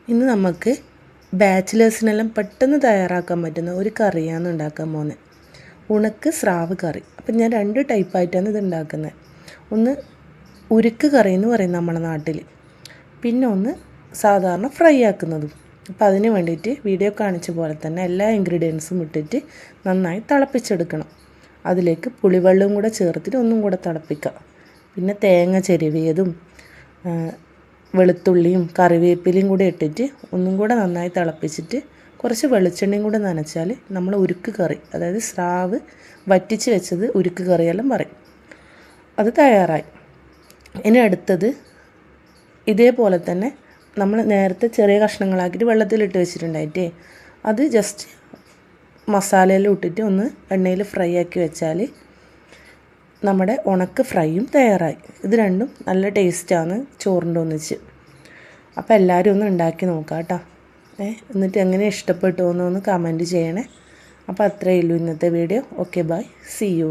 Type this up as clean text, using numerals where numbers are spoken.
ഇന്ന് നമുക്ക് ബാച്ചിലേഴ്സിനെല്ലാം പെട്ടെന്ന് തയ്യാറാക്കാൻ പറ്റുന്ന ഒരു കറിയാണ് ഉണ്ടാക്കാൻ പോകുന്നത്. ഉണക്ക് സ്രാവ് കറി. അപ്പം ഞാൻ 2 ടൈപ്പായിട്ടാണ് ഇത് ഉണ്ടാക്കുന്നത്. ഒന്ന് ഉരുക്ക് കറി എന്ന് പറയും നമ്മുടെ നാട്ടിൽ, പിന്നെ ഒന്ന് സാധാരണ ഫ്രൈ ആക്കുന്നതും. അപ്പം അതിന് വേണ്ടിയിട്ട് വീഡിയോ കാണിച്ച പോലെ തന്നെ എല്ലാ ഇൻഗ്രീഡിയൻസും ഇട്ടിട്ട് നന്നായി തിളപ്പിച്ചെടുക്കണം. അതിലേക്ക് പുളിവെള്ളവും കൂടെ ചേർത്തിട്ട് ഒന്നും കൂടെ തിളപ്പിക്കുക. പിന്നെ തേങ്ങ ചെരുവിയതും വെളുത്തുള്ളിയും കറിവേപ്പിലയും കൂടെ ഇട്ടിട്ട് ഒന്നും കൂടെ നന്നായി തിളപ്പിച്ചിട്ട് കുറച്ച് വെളിച്ചെണ്ണയും കൂടെ നനച്ചാൽ നമ്മൾ ഉരുക്ക് കറി, അതായത് സ്രാവ് വറ്റിച്ച് വെച്ചത് ഉരുക്ക് കറിയെല്ലാം പറയും. അത് തയ്യാറായി. ഇനി അടുത്തത് ഇതേപോലെ തന്നെ നമ്മൾ നേരത്തെ ചെറിയ കഷ്ണങ്ങളാക്കിയിട്ട് വെള്ളത്തിലിട്ട് വെച്ചിട്ടുണ്ടായിട്ടേ അത് ജസ്റ്റ് മസാലയെല്ലാം ഇട്ടിട്ട് ഒന്ന് എണ്ണയിൽ ഫ്രൈ ആക്കി വെച്ചാൽ നമ്മുടെ ഉണക്ക് ഫ്രൈയും തയ്യാറായി. ഇത് രണ്ടും നല്ല ടേസ്റ്റാണ് ചോറിൻ്റെ ഒന്നിച്ച്. അപ്പോൾ എല്ലാവരും ഒന്ന് ഉണ്ടാക്കി നോക്കാം കേട്ടോ. എന്നിട്ട് എങ്ങനെ ഇഷ്ടപ്പെട്ടു എന്നൊന്ന് കമൻറ്റ് ചെയ്യണേ. അപ്പോൾ അത്രയേ ഉള്ളൂ ഇന്നത്തെ video. Okay, bye, see U.